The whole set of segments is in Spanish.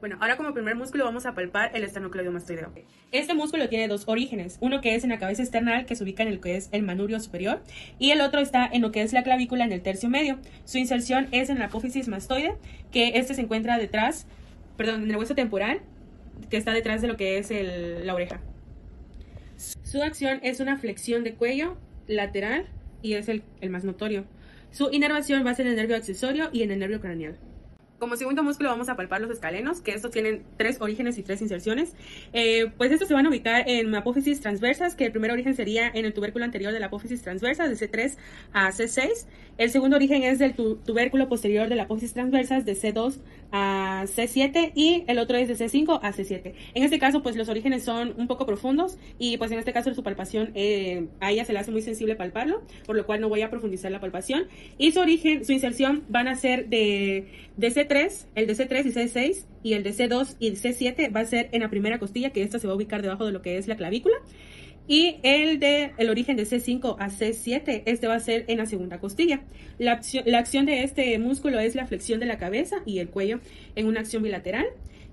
Bueno, ahora como primer músculo vamos a palpar el esternocleidomastoideo. Este músculo tiene dos orígenes, uno que es en la cabeza esternal, que se ubica en el que es el manubrio superior, y el otro está en lo que es la clavícula, en el tercio medio. Su inserción es en la apófisis mastoide, que este se encuentra detrás, en el hueso temporal, que está detrás de lo que es la oreja. Su acción es una flexión de cuello lateral y es el más notorio. Su inervación va a ser en el nervio accesorio y en el nervio craneal. Como segundo músculo vamos a palpar los escalenos, que estos tienen 3 orígenes y 3 inserciones. Pues estos se van a ubicar en apófisis transversas, que el primer origen sería en el tubérculo anterior de la apófisis transversa, de C3 a C6. El segundo origen es del tubérculo posterior de la apófisis transversas, de C2 a C7, y el otro es de C5 a C7. En este caso, pues los orígenes son un poco profundos, y pues en este caso su palpación, a ella se le hace muy sensible palparlo, por lo cual no voy a profundizar la palpación. Y su inserción van a ser de C3, el de C3 y C6, y el de C2 y C7 va a ser en la primera costilla, que esta se va a ubicar debajo de lo que es la clavícula. Y el origen de C5 a C7, este va a ser en la segunda costilla. La acción de este músculo es la flexión de la cabeza y el cuello en una acción bilateral,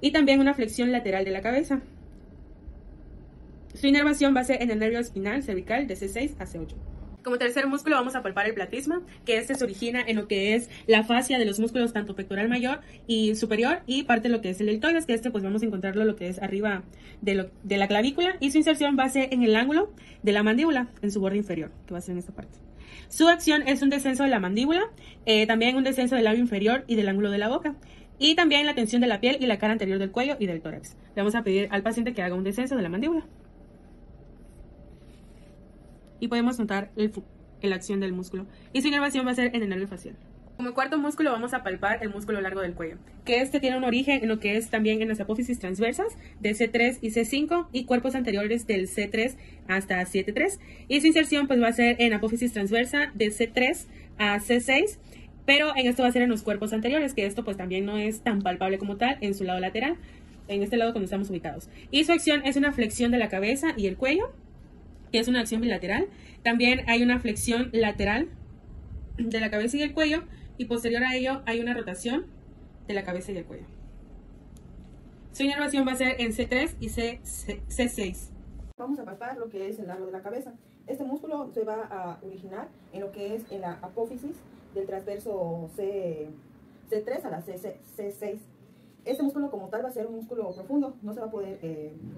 y también una flexión lateral de la cabeza. Su inervación va a ser en el nervio espinal cervical de C6 a C8. Como tercer músculo vamos a palpar el platisma, que este se origina en lo que es la fascia de los músculos tanto pectoral mayor y superior, y parte de lo que es el deltoides, que este pues vamos a encontrarlo lo que es arriba de la clavícula, y su inserción va a ser en el ángulo de la mandíbula, en su borde inferior, que va a ser en esta parte. Su acción es un descenso de la mandíbula, también un descenso del labio inferior y del ángulo de la boca, y también la tensión de la piel y la cara anterior del cuello y del tórax. Le vamos a pedir al paciente que haga un descenso de la mandíbula. Y podemos notar la acción del músculo. Y su inervación va a ser en el nervio facial. Como cuarto músculo vamos a palpar el músculo largo del cuello, que este tiene un origen en lo que es también en las apófisis transversas de C3 y C5 y cuerpos anteriores del C3 hasta C3. Y su inserción pues va a ser en apófisis transversa de C3 a C6, pero en esto va a ser en los cuerpos anteriores, que esto pues también no es tan palpable como tal en su lado lateral, en este lado cuando estamos ubicados. Y su acción es una flexión de la cabeza y el cuello, que es una acción bilateral. También hay una flexión lateral de la cabeza y el cuello, y posterior a ello hay una rotación de la cabeza y el cuello. Su inervación va a ser en C3 y C6. Vamos a palpar lo que es el largo de la cabeza. Este músculo se va a originar en lo que es en la apófisis del transverso C3 a la C6. Este músculo como tal va a ser un músculo profundo, no se va a poder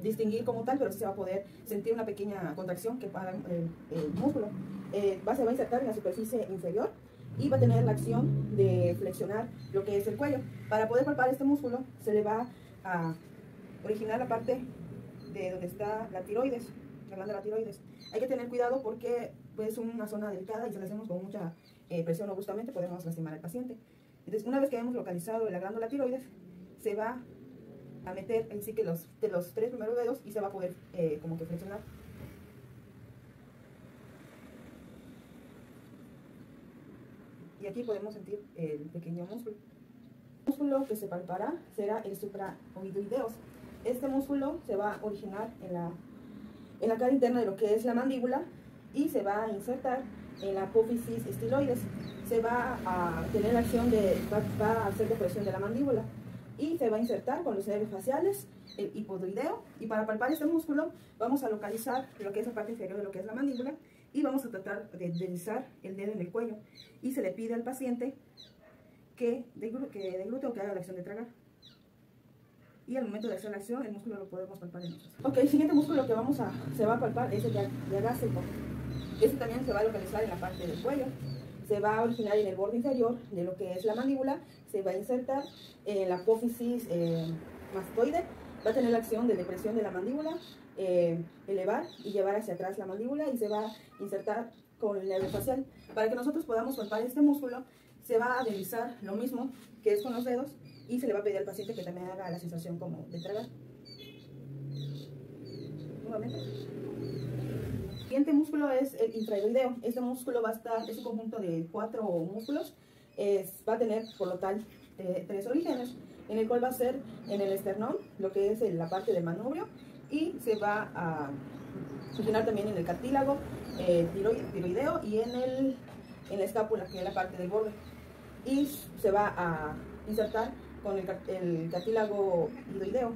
distinguir como tal, pero sí se va a poder sentir una pequeña contracción que para el músculo. Se va a insertar en la superficie inferior y va a tener la acción de flexionar lo que es el cuello. Para poder palpar este músculo se le va a originar la parte de donde está la tiroides, la glándula tiroides. Hay que tener cuidado porque es una zona delicada y si lo hacemos con mucha presión o bruscamente podemos lastimar al paciente. Entonces, una vez que hemos localizado la glándula tiroides, se va a meter en sí que los 3 primeros dedos y se va a poder como que flexionar. Y aquí podemos sentir el pequeño músculo. El músculo que se palpará será el supraoidoideos. Este músculo se va a originar en la cara interna de lo que es la mandíbula y se va a insertar en la apófisis estiloides. Se va a tener la acción va a hacer depresión de la mandíbula y se va a insertar con los nervios faciales, el hipodoideo. Y para palpar este músculo vamos a localizar lo que es la parte inferior de lo que es la mandíbula y vamos a tratar de deslizar el dedo en el cuello, y se le pide al paciente que deglute o que haga la acción de tragar. Y al momento de hacer la acción, el músculo lo podemos palpar en nosotros. Ok, el siguiente músculo que se va a palpar es el diagástrico. Este también se va a localizar en la parte del cuello. Se va a originar en el borde inferior de lo que es la mandíbula, se va a insertar en la apófisis mastoide, va a tener la acción de depresión de la mandíbula, elevar y llevar hacia atrás la mandíbula, y se va a insertar con el nervio facial. Para que nosotros podamos palpar este músculo, se va a deslizar lo mismo que es con los dedos, y se le va a pedir al paciente que también haga la sensación como de tragar. Nuevamente. El siguiente músculo es el intraoideo. Este músculo es un conjunto de 4 músculos. Va a tener, por lo tal, 3 orígenes, en el cual va a ser en el esternón, lo que es la parte del manubrio, y se va a originar también en el cartílago tiroideo y en la escápula, que es la parte del borde. Y se va a insertar con el cartílago idoideo.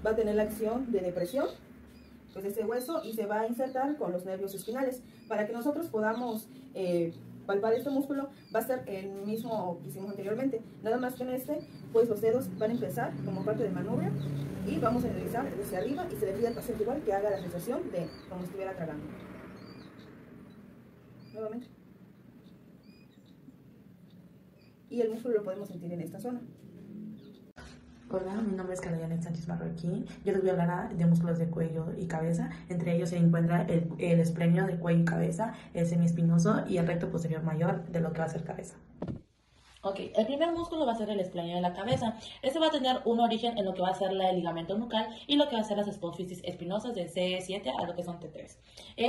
Va a tener la acción de depresión pues, de ese hueso y se va a insertar con los nervios espinales. Para que nosotros podamos palpar este músculo, va a ser el mismo que hicimos anteriormente. Nada más que en este, pues los dedos van a empezar como parte del manubrio y vamos a deslizar desde arriba y se le pide al paciente igual que haga la sensación de como si estuviera tragando. Nuevamente. Y el músculo lo podemos sentir en esta zona. Hola, mi nombre es Carolina Sánchez Marroquín. Yo les voy a hablar de músculos de cuello y cabeza. Entre ellos se encuentra el esplenio de cuello y cabeza, el semiespinoso y el recto posterior mayor de lo que va a ser cabeza. Ok, el primer músculo va a ser el esplenio de la cabeza. Este va a tener un origen en lo que va a ser el ligamento nucal y lo que va a ser las apófisis espinosas de C7 a lo que son T3.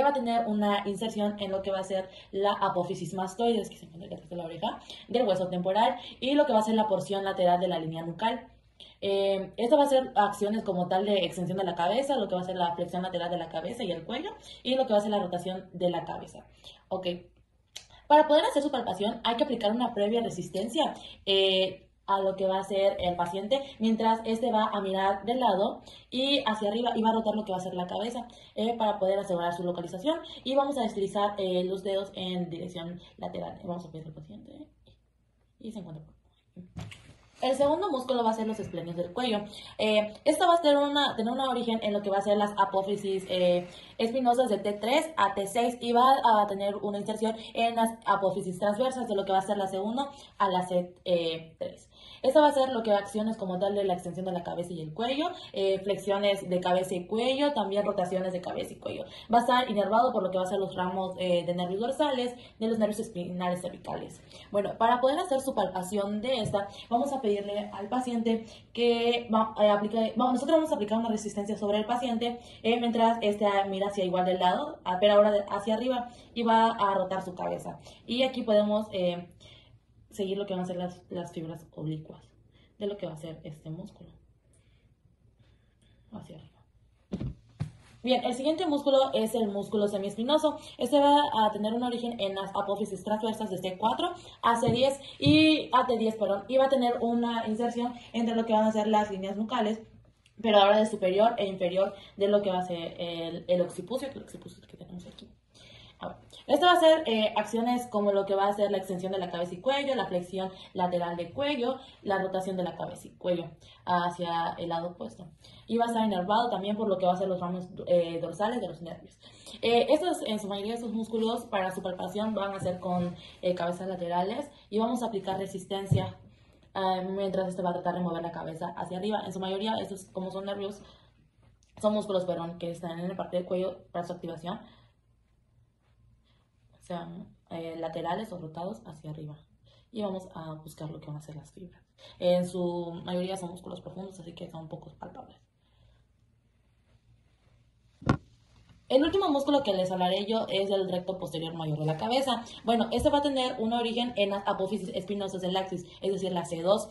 Va a tener una inserción en lo que va a ser la apófisis mastoides, que se encuentra detrás de la oreja, del hueso temporal, y lo que va a ser la porción lateral de la línea nucal. Esto va a ser acciones como tal de extensión de la cabeza, lo que va a ser la flexión lateral de la cabeza y el cuello, y lo que va a ser la rotación de la cabeza. Ok. Para poder hacer su palpación hay que aplicar una previa resistencia a lo que va a hacer el paciente, mientras este va a mirar de lado y hacia arriba y va a rotar lo que va a ser la cabeza para poder asegurar su localización. Y vamos a deslizar los dedos en dirección lateral. Vamos a pedir al paciente y se encuentra. El segundo músculo va a ser los esplenios del cuello. Esto va a tener un origen en lo que va a ser las apófisis espinosas de T3 a T6 y va a tener una inserción en las apófisis transversas de lo que va a ser la C1 a la C3. Esta va a ser lo que va a acciones como tal de la extensión de la cabeza y el cuello, flexiones de cabeza y cuello, también rotaciones de cabeza y cuello. Va a estar inervado por lo que va a ser los ramos de nervios dorsales, de los nervios espinales cervicales. Bueno, para poder hacer su palpación de esta, vamos a pedirle al paciente que nosotros vamos a aplicar una resistencia sobre el paciente mientras este mira hacia igual del lado, pero ahora hacia arriba y va a rotar su cabeza. Y aquí podemos seguir lo que van a ser las fibras oblicuas de lo que va a ser este músculo. Hacia arriba. Bien, el siguiente músculo es el músculo semiespinoso. Este va a tener un origen en las apófisis transversas de C4 a C10 y a T10, perdón, y va a tener una inserción entre lo que van a ser las líneas nucales, pero ahora de superior e inferior de lo que va a ser el occipucio, que tenemos aquí. Esto va a ser acciones como lo que va a ser la extensión de la cabeza y cuello, la flexión lateral de cuello, la rotación de la cabeza y cuello hacia el lado opuesto. Y va a estar inervado también por lo que va a ser los ramos dorsales de los nervios. En su mayoría, estos músculos para su palpación van a ser con cabezas laterales y vamos a aplicar resistencia mientras este va a tratar de mover la cabeza hacia arriba. En su mayoría, estos como son nervios, son músculos, perdón, que están en la parte del cuello para su activación, sean laterales o rotados hacia arriba. Y vamos a buscar lo que van a ser las fibras. En su mayoría son músculos profundos, así que son poco palpables. El último músculo que les hablaré yo es el recto posterior mayor de la cabeza. Bueno, este va a tener un origen en las apófisis espinosas del axis, es decir, la C2.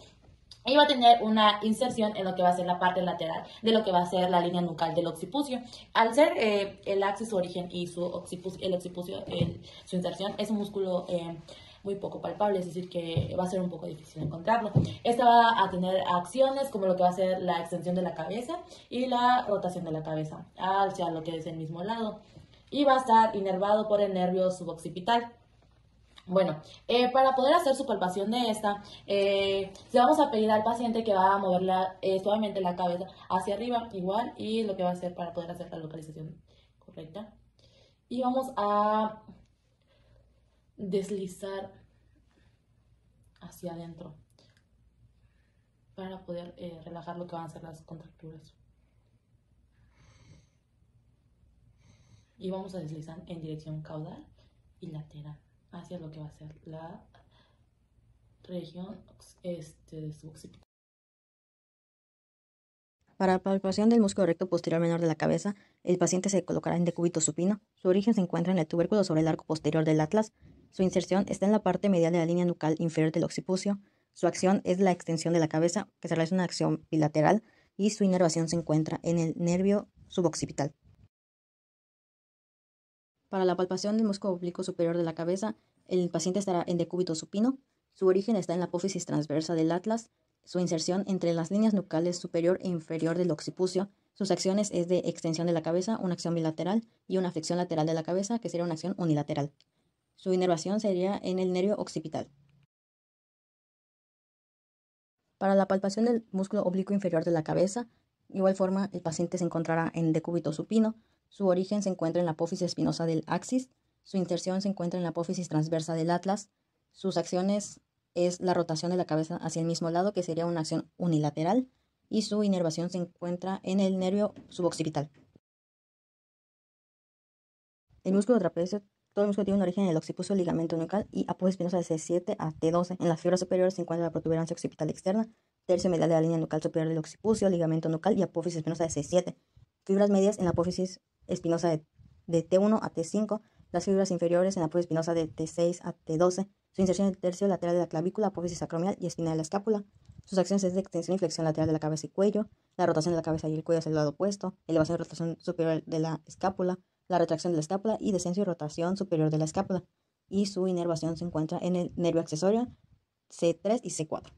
Y va a tener una inserción en lo que va a ser la parte lateral de lo que va a ser la línea nucal del occipucio. Al ser el axis su origen y su occipucio, su inserción, es un músculo muy poco palpable, es decir, que va a ser un poco difícil encontrarlo. Esta va a tener acciones como lo que va a ser la extensión de la cabeza y la rotación de la cabeza hacia lo que es el mismo lado. Y va a estar inervado por el nervio suboccipital. Bueno, para poder hacer su palpación de esta, le vamos a pedir al paciente que va a mover suavemente la cabeza hacia arriba, igual, y lo que va a hacer para poder hacer la localización correcta. Y vamos a deslizar hacia adentro para poder relajar lo que van a ser las contracturas. Y vamos a deslizar en dirección caudal y lateral hacia lo que va a ser la región suboccipital. Para la palpación del músculo recto posterior menor de la cabeza, el paciente se colocará en decúbito supino. Su origen se encuentra en el tubérculo sobre el arco posterior del atlas. Su inserción está en la parte medial de la línea nucal inferior del occipucio. Su acción es la extensión de la cabeza, que se realiza una acción bilateral, y su inervación se encuentra en el nervio suboccipital. Para la palpación del músculo oblicuo superior de la cabeza, el paciente estará en decúbito supino. Su origen está en la apófisis transversa del atlas. Su inserción entre las líneas nucales superior e inferior del occipucio. Sus acciones es de extensión de la cabeza, una acción bilateral, y una flexión lateral de la cabeza, que sería una acción unilateral. Su inervación sería en el nervio occipital. Para la palpación del músculo oblicuo inferior de la cabeza, de igual forma, el paciente se encontrará en decúbito supino. Su origen se encuentra en la apófisis espinosa del axis. Su inserción se encuentra en la apófisis transversa del atlas. Sus acciones es la rotación de la cabeza hacia el mismo lado, que sería una acción unilateral, y su inervación se encuentra en el nervio suboccipital. El músculo trapecio, todo el músculo tiene un origen en el occipucio, ligamento nucal y apófisis espinosa de C7 a T12. En las fibras superiores se encuentra la protuberancia occipital externa, tercio medial de la línea nucal superior del occipucio, ligamento nucal y apófisis espinosa de C7. Fibras medias en la apófisis espinosa de T1 a T5. Las fibras inferiores en la apófisis espinosa de T6 a T12. Su inserción en el tercio lateral de la clavícula, apófisis acromial y espina de la escápula. Sus acciones es de extensión y flexión lateral de la cabeza y cuello, la rotación de la cabeza y el cuello hacia el lado opuesto, elevación y rotación superior de la escápula, la retracción de la escápula y descenso y rotación superior de la escápula. Y su inervación se encuentra en el nervio accesorio C3 y C4.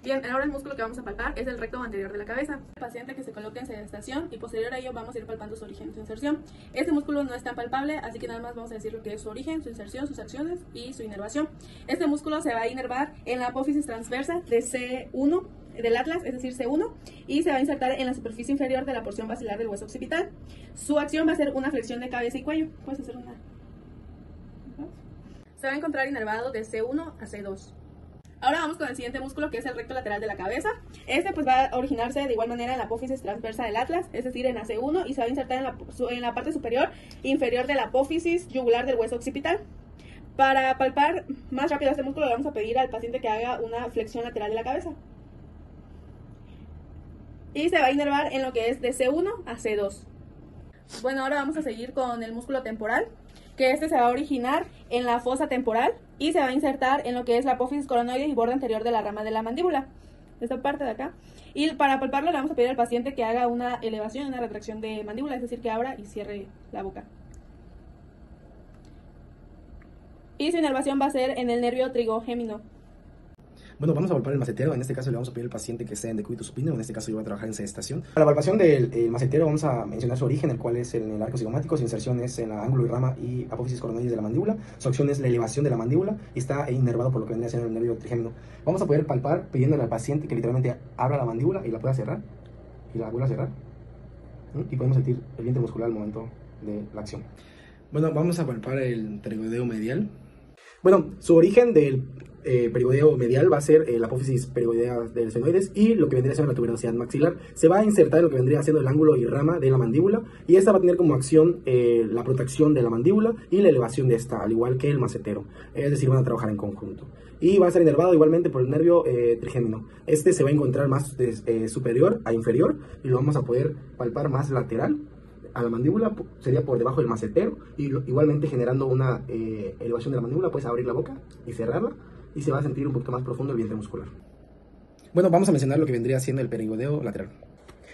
Bien, ahora el músculo que vamos a palpar es el recto anterior de la cabeza. El paciente que se coloque en sedestación y posterior a ello vamos a ir palpando su origen y su inserción. Este músculo no es tan palpable, así que nada más vamos a decir lo que es su origen, su inserción, sus acciones y su inervación. Este músculo se va a inervar en la apófisis transversa de C1 del atlas, es decir, C1, y se va a insertar en la superficie inferior de la porción basilar del hueso occipital. Su acción va a ser una flexión de cabeza y cuello. Puedes hacer una. Se va a encontrar inervado de C1 a C2. Ahora vamos con el siguiente músculo, que es el recto lateral de la cabeza. Este pues va a originarse de igual manera en la apófisis transversa del atlas, es decir, en AC1, y se va a insertar en la parte superior e inferior de la apófisis yugular del hueso occipital. Para palpar más rápido este músculo, le vamos a pedir al paciente que haga una flexión lateral de la cabeza. Y se va a inervar en lo que es de C1 a C2. Bueno, ahora vamos a seguir con el músculo temporal, que este se va a originar en la fosa temporal y se va a insertar en lo que es la apófisis coronoide y borde anterior de la rama de la mandíbula, esta parte de acá. Y para palparlo le vamos a pedir al paciente que haga una elevación y una retracción de mandíbula, es decir, que abra y cierre la boca. Y su inervación va a ser en el nervio trigogémino. Bueno, vamos a palpar el macetero. En este caso le vamos a pedir al paciente que esté en decúbito supino. En este caso yo voy a trabajar en sedestación. Para la palpación del macetero vamos a mencionar su origen, el cual es en el arco cigomático. Su inserción es en la ángulo y rama y apófisis coronoides de la mandíbula. Su acción es la elevación de la mandíbula y está inervado por lo que vendría siendo el nervio trigémino. Vamos a poder palpar pidiéndole al paciente que literalmente abra la mandíbula y la pueda cerrar. Y la vuelva a cerrar. Y podemos sentir el vientre muscular al momento de la acción. Bueno, vamos a palpar el perigodeo medial. Bueno, su origen del perigodeo medial va a ser la apófisis perigoidea del esfenoides y lo que vendría siendo la tuberosidad maxilar. Se va a insertar en lo que vendría siendo el ángulo y rama de la mandíbula y esta va a tener como acción la protección de la mandíbula y la elevación de esta, al igual que el macetero. Es decir, van a trabajar en conjunto. Y va a ser inervado igualmente por el nervio trigémino. Este se va a encontrar más superior a inferior y lo vamos a poder palpar más lateral a la mandíbula, sería por debajo del macetero, y igualmente generando una elevación de la mandíbula. Puedes abrir la boca y cerrarla y se va a sentir un poquito más profundo el vientre muscular. Bueno, vamos a mencionar lo que vendría siendo el perigodeo lateral.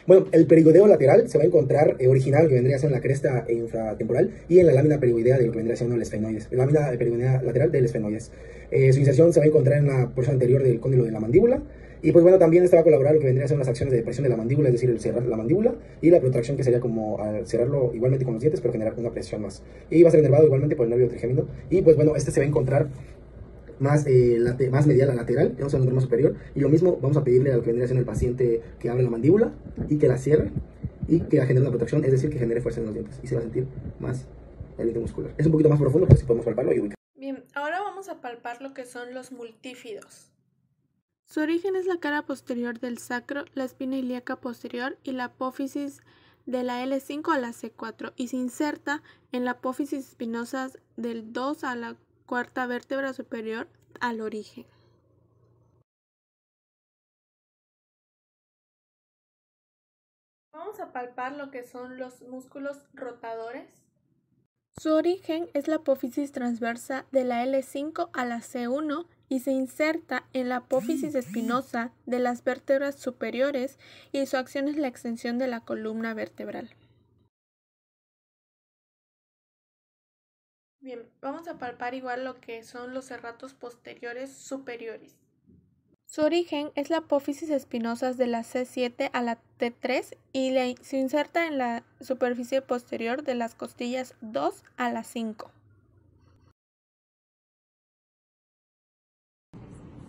Bueno, el perigodeo lateral se va a encontrar original, que vendría siendo en la cresta infratemporal y en la lámina perigoidea de lo que vendría siendo el esfenoides, la lámina perigoidea lateral del esfenoides. Su inserción se va a encontrar en la porción anterior del cóndilo de la mandíbula. Y pues bueno, también esta va a colaborar lo que vendría a ser las acciones de depresión de la mandíbula, es decir, el cerrar la mandíbula, y la protracción, que sería como al cerrarlo igualmente con los dientes, pero generar una presión más. Y va a ser inervado igualmente por el nervio trigémino. Y pues bueno, este se va a encontrar más medial a lateral, vamos a encontrar más superior. Y lo mismo vamos a pedirle a lo que vendría a ser el paciente que abra la mandíbula y que la cierre y que genere una protección, es decir, que genere fuerza en los dientes. Y se va a sentir más el vientre muscular. Es un poquito más profundo, pero sí podemos palparlo y ubicar. Bien, ahora vamos a palpar lo que son los multífidos. Su origen es la cara posterior del sacro, la espina ilíaca posterior y la apófisis de la L5 a la C4 y se inserta en la apófisis espinosa del 2 a la cuarta vértebra superior al origen. Vamos a palpar lo que son los músculos rotadores. Su origen es la apófisis transversa de la L5 a la C1 y se inserta en la apófisis espinosa de las vértebras superiores y su acción es la extensión de la columna vertebral. Bien, vamos a palpar igual lo que son los serratos posteriores superiores. Su origen es la apófisis espinosa de la C7 a la T3 y se inserta en la superficie posterior de las costillas 2 a la 5.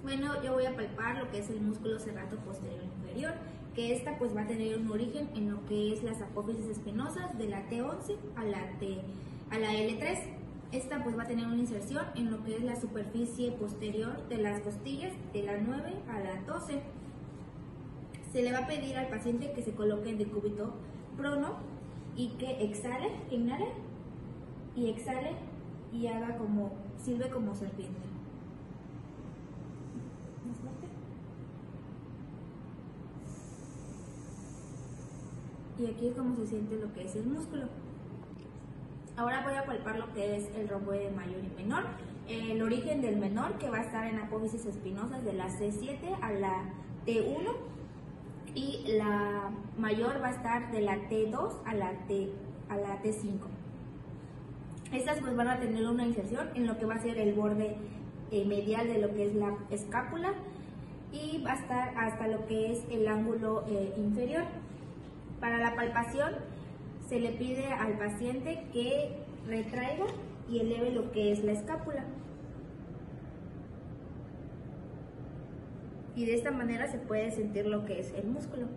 Bueno, yo voy a palpar lo que es el músculo serrato posterior inferior, que esta pues va a tener un origen en lo que es las apófisis espinosas de la T11 a la L3. Esta pues va a tener una inserción en lo que es la superficie posterior de las costillas de la 9 a la 12. Se le va a pedir al paciente que se coloque en decúbito prono y que exhale, que inhale y exhale y haga como, sirve como serpiente. Y aquí es como se siente lo que es el músculo. Ahora voy a palpar lo que es el romboide mayor y menor. El origen del menor, que va a estar en apófisis espinosas de la C7 a la T1, y la mayor va a estar de la T2 a la T5. Estas pues van a tener una inserción en lo que va a ser el borde medial de lo que es la escápula y va a estar hasta lo que es el ángulo inferior. Para la palpación se le pide al paciente que retraiga y eleve lo que es la escápula. Y de esta manera se puede sentir lo que es el músculo.